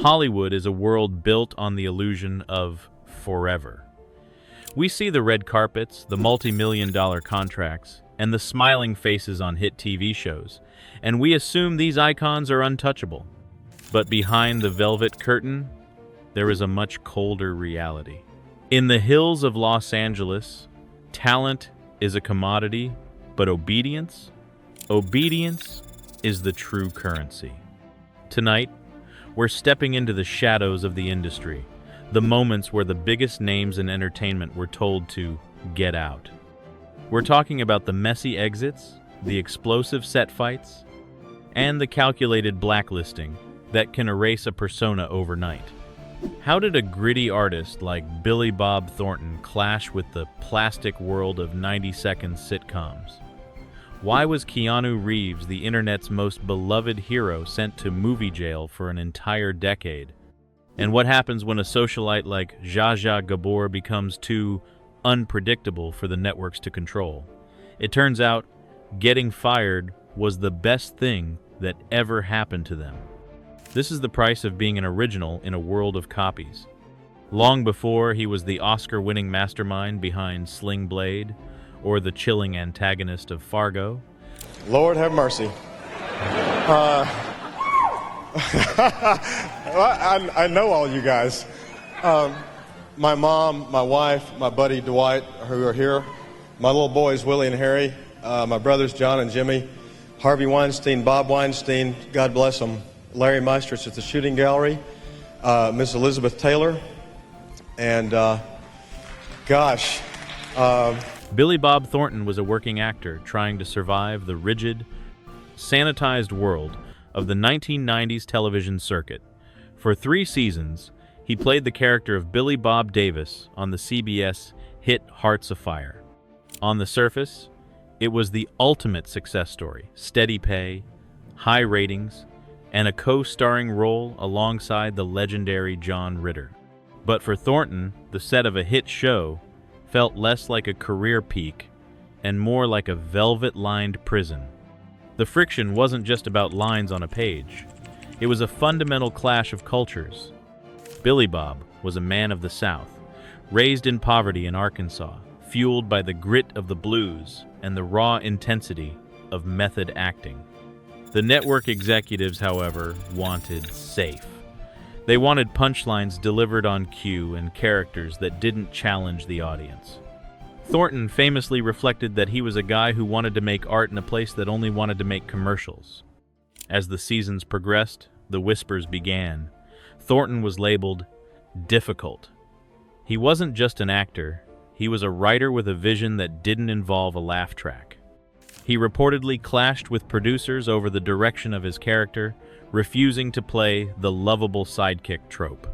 Hollywood is a world built on the illusion of forever. We see the red carpets, the multi-million-dollar contracts, and the smiling faces on hit TV shows, and we assume these icons are untouchable. But behind the velvet curtain, there is a much colder reality. In the hills of Los Angeles, talent is a commodity, but obedience is the true currency. Tonight, we're stepping into the shadows of the industry, the moments where the biggest names in entertainment were told to get out. We're talking about the messy exits, the explosive set fights, and the calculated blacklisting that can erase a persona overnight. How did a gritty artist like Billy Bob Thornton clash with the plastic world of 90-second sitcoms? Why was Keanu Reeves, the internet's most beloved hero, sent to movie jail for an entire decade? And what happens when a socialite like Zsa Zsa Gabor becomes too unpredictable for the networks to control? It turns out, getting fired was the best thing that ever happened to them. This is the price of being an original in a world of copies. Long before he was the Oscar-winning mastermind behind Sling Blade, or the chilling antagonist of Fargo. Lord have mercy. I know all you guys. My mom, my wife, my buddy Dwight, who are here. My little boys, Willie and Harry. My brothers, John and Jimmy. Harvey Weinstein, Bob Weinstein, God bless them. Larry Meister's at the shooting gallery. Miss Elizabeth Taylor. And, Billy Bob Thornton was a working actor trying to survive the rigid, sanitized world of the 1990s television circuit. For 3 seasons, he played the character of Billy Bob Davis on the CBS hit Hearts Afire. On the surface, it was the ultimate success story: steady pay, high ratings, and a co-starring role alongside the legendary John Ritter. But for Thornton, the set of a hit show felt less like a career peak and more like a velvet-lined prison. The friction wasn't just about lines on a page. It was a fundamental clash of cultures. Billy Bob was a man of the South, raised in poverty in Arkansas, fueled by the grit of the blues and the raw intensity of method acting. The network executives, however, wanted safe. They wanted punchlines delivered on cue and characters that didn't challenge the audience. Thornton famously reflected that he was a guy who wanted to make art in a place that only wanted to make commercials. As the seasons progressed, the whispers began. Thornton was labeled difficult. He wasn't just an actor, he was a writer with a vision that didn't involve a laugh track. He reportedly clashed with producers over the direction of his character, refusing to play the lovable sidekick trope.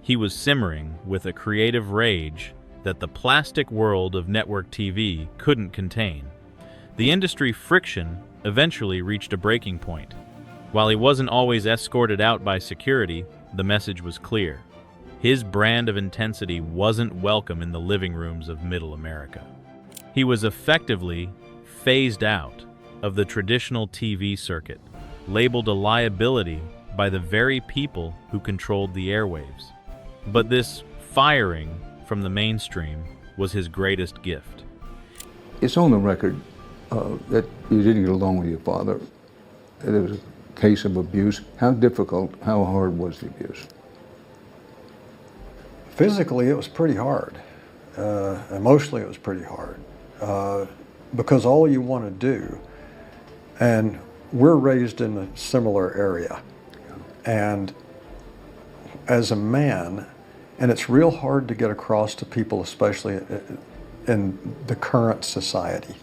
He was simmering with a creative rage that the plastic world of network TV couldn't contain. The industry friction eventually reached a breaking point. While he wasn't always escorted out by security, the message was clear. His brand of intensity wasn't welcome in the living rooms of Middle America. He was effectively phased out of the traditional TV circuit, labeled a liability by the very people who controlled the airwaves. But this firing from the mainstream was his greatest gift. It's on the record that you didn't get along with your father. There was a case of abuse. How difficult, how hard was the abuse? Physically, it was pretty hard. Emotionally, it was pretty hard. Because all you want to do, and we're raised in a similar area, and as a man, and it's real hard to get across to people, especially in the current society.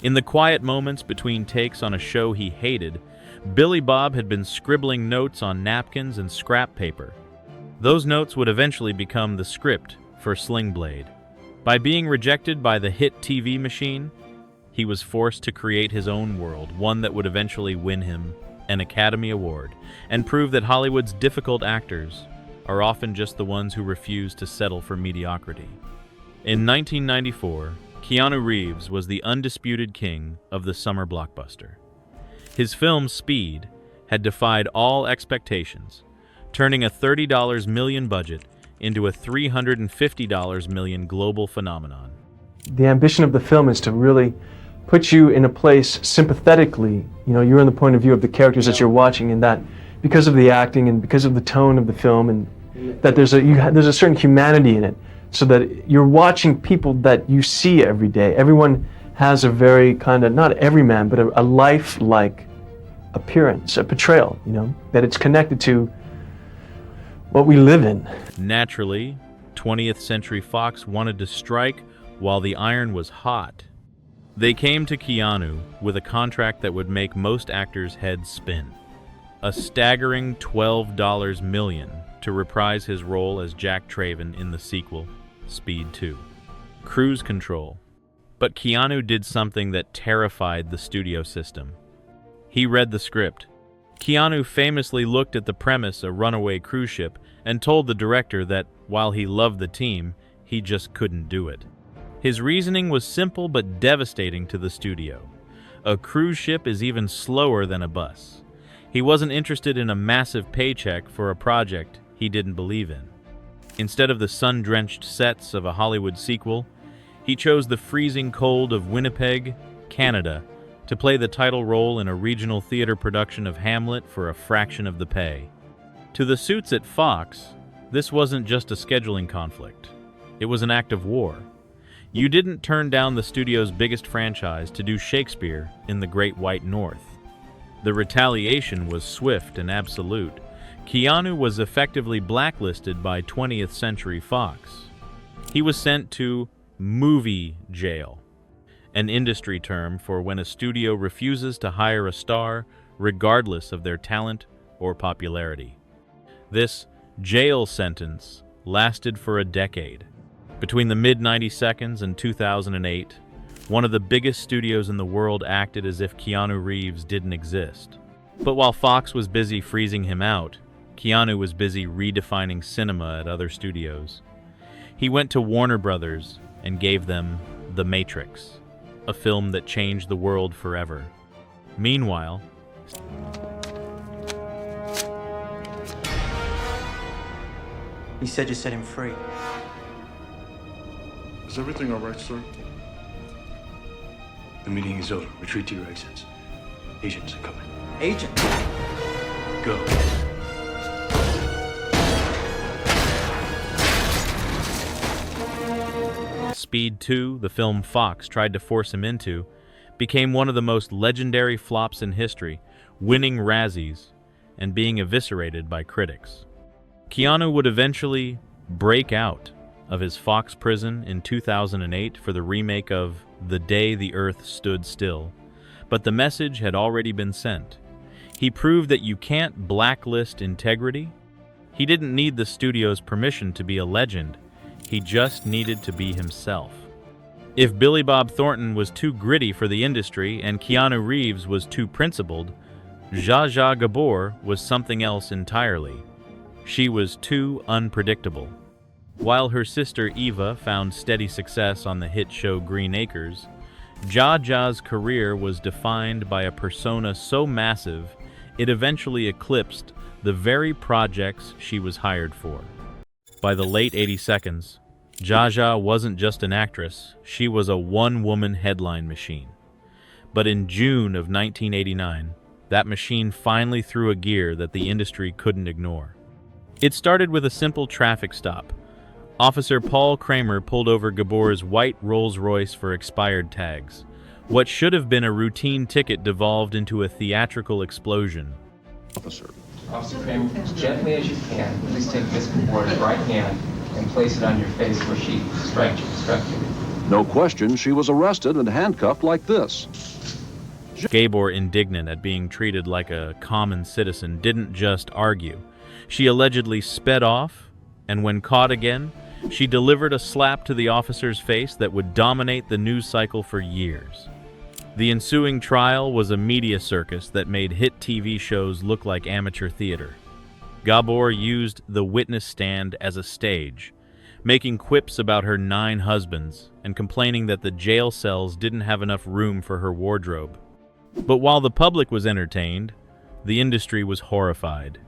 In the quiet moments between takes on a show he hated, Billy Bob had been scribbling notes on napkins and scrap paper. Those notes would eventually become the script for Sling Blade. By being rejected by the hit TV machine, he was forced to create his own world, one that would eventually win him an Academy Award and prove that Hollywood's difficult actors are often just the ones who refuse to settle for mediocrity. In 1994, Keanu Reeves was the undisputed king of the summer blockbuster. His film Speed had defied all expectations, turning a $30 million budget into a $350 million global phenomenon. The ambition of the film is to really put you in a place sympathetically. You know, you're in the point of view of the characters that you're watching, and that because of the acting and because of the tone of the film, and that there's a certain humanity in it, so that you're watching people that you see every day. Everyone has a very kind of, not everyman, but a life-like appearance, a portrayal, you know, that it's connected to what we live in. Naturally, 20th Century Fox wanted to strike while the iron was hot. They came to Keanu with a contract that would make most actors' heads spin. A staggering $12 million to reprise his role as Jack Traven in the sequel, Speed 2. Cruise control. But Keanu did something that terrified the studio system. He read the script. Keanu famously looked at the premise, a runaway cruise ship, and told the director that while he loved the team, he just couldn't do it. His reasoning was simple but devastating to the studio. A cruise ship is even slower than a bus. He wasn't interested in a massive paycheck for a project he didn't believe in. Instead of the sun-drenched sets of a Hollywood sequel, he chose the freezing cold of Winnipeg, Canada, to play the title role in a regional theater production of Hamlet for a fraction of the pay. To the suits at Fox, this wasn't just a scheduling conflict. It was an act of war. You didn't turn down the studio's biggest franchise to do Shakespeare in the Great White North. The retaliation was swift and absolute. Keanu was effectively blacklisted by 20th Century Fox. He was sent to movie jail, an industry term for when a studio refuses to hire a star regardless of their talent or popularity. This jail sentence lasted for a decade. Between the mid-90 seconds and 2008, one of the biggest studios in the world acted as if Keanu Reeves didn't exist. But while Fox was busy freezing him out, Keanu was busy redefining cinema at other studios. He went to Warner Brothers and gave them The Matrix, a film that changed the world forever. Meanwhile, He said you set him free. Is everything all right, sir? The meeting is over. Retreat to your exits. Agents are coming. Agent? Go. Speed 2, the film Fox tried to force him into, became one of the most legendary flops in history, winning Razzies and being eviscerated by critics. Keanu would eventually break out of his Fox prison in 2008 for the remake of The Day the Earth Stood Still, but the message had already been sent. He proved that you can't blacklist integrity. He didn't need the studio's permission to be a legend. He just needed to be himself. If Billy Bob Thornton was too gritty for the industry and Keanu Reeves was too principled, Zsa Zsa Gabor was something else entirely. She was too unpredictable. While her sister Eva found steady success on the hit show Green Acres, Zsa Zsa's career was defined by a persona so massive it eventually eclipsed the very projects she was hired for. By the late 80 seconds, Zsa Zsa wasn't just an actress, she was a one-woman headline machine. But in June of 1989, that machine finally threw a gear that the industry couldn't ignore. It started with a simple traffic stop. Officer Paul Kramer pulled over Gabor's white Rolls-Royce for expired tags. What should have been a routine ticket devolved into a theatrical explosion. Officer. Officer Kramer, as gently as you can, please take Miss Gabor's right hand and place it on your face where she struck you. No question, she was arrested and handcuffed like this. Gabor, indignant at being treated like a common citizen, didn't just argue. She allegedly sped off, and when caught again, she delivered a slap to the officer's face that would dominate the news cycle for years. The ensuing trial was a media circus that made hit TV shows look like amateur theater. Gabor used the witness stand as a stage, making quips about her 9 husbands and complaining that the jail cells didn't have enough room for her wardrobe. But while the public was entertained, the industry was horrified.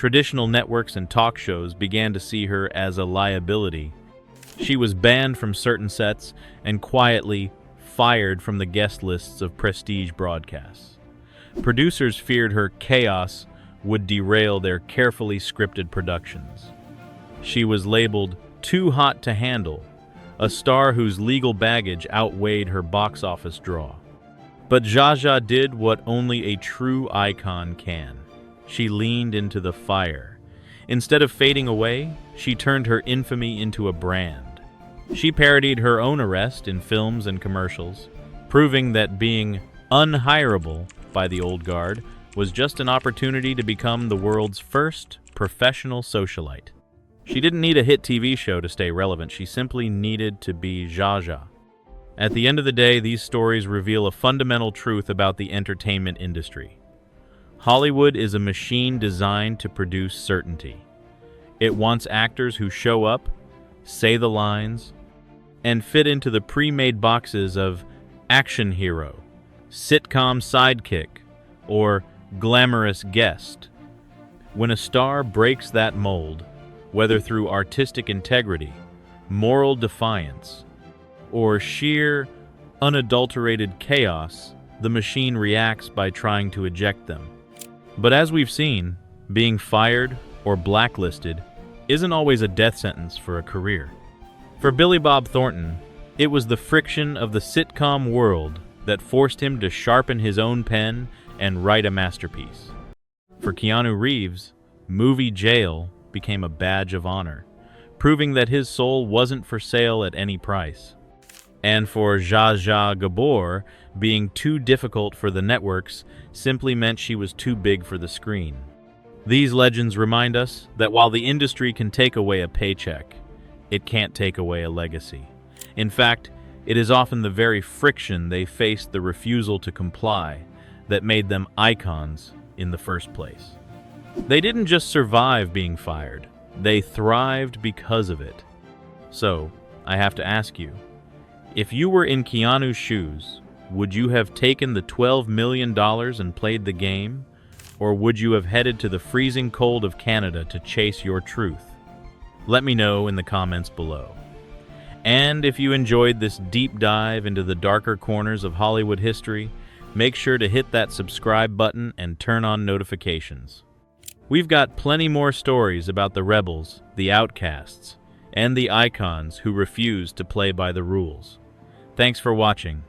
traditional networks and talk shows began to see her as a liability. She was banned from certain sets and quietly fired from the guest lists of prestige broadcasts. Producers feared her chaos would derail their carefully scripted productions. She was labeled too hot to handle, a star whose legal baggage outweighed her box office draw. But Zsa Zsa did what only a true icon can. She leaned into the fire. Instead of fading away, she turned her infamy into a brand. She parodied her own arrest in films and commercials, proving that being unhireable by the old guard was just an opportunity to become the world's first professional socialite. She didn't need a hit TV show to stay relevant. She simply needed to be Zsa Zsa. At the end of the day, these stories reveal a fundamental truth about the entertainment industry. Hollywood is a machine designed to produce certainty. It wants actors who show up, say the lines, and fit into the pre-made boxes of action hero, sitcom sidekick, or glamorous guest. When a star breaks that mold, whether through artistic integrity, moral defiance, or sheer, unadulterated chaos, the machine reacts by trying to eject them. But as we've seen, being fired or blacklisted isn't always a death sentence for a career. For Billy Bob Thornton, it was the friction of the sitcom world that forced him to sharpen his own pen and write a masterpiece. For Keanu Reeves, movie jail became a badge of honor, proving that his soul wasn't for sale at any price. And for Zsa Zsa Gabor, being too difficult for the networks simply meant she was too big for the screen. These legends remind us that while the industry can take away a paycheck, it can't take away a legacy. In fact, it is often the very friction they faced, the refusal to comply, that made them icons in the first place. They didn't just survive being fired, they thrived because of it. So, I have to ask you, if you were in Keanu's shoes, would you have taken the $12 million and played the game? Or would you have headed to the freezing cold of Canada to chase your truth? Let me know in the comments below. And if you enjoyed this deep dive into the darker corners of Hollywood history, make sure to hit that subscribe button and turn on notifications. We've got plenty more stories about the rebels, the outcasts, and the icons who refuse to play by the rules. Thanks for watching.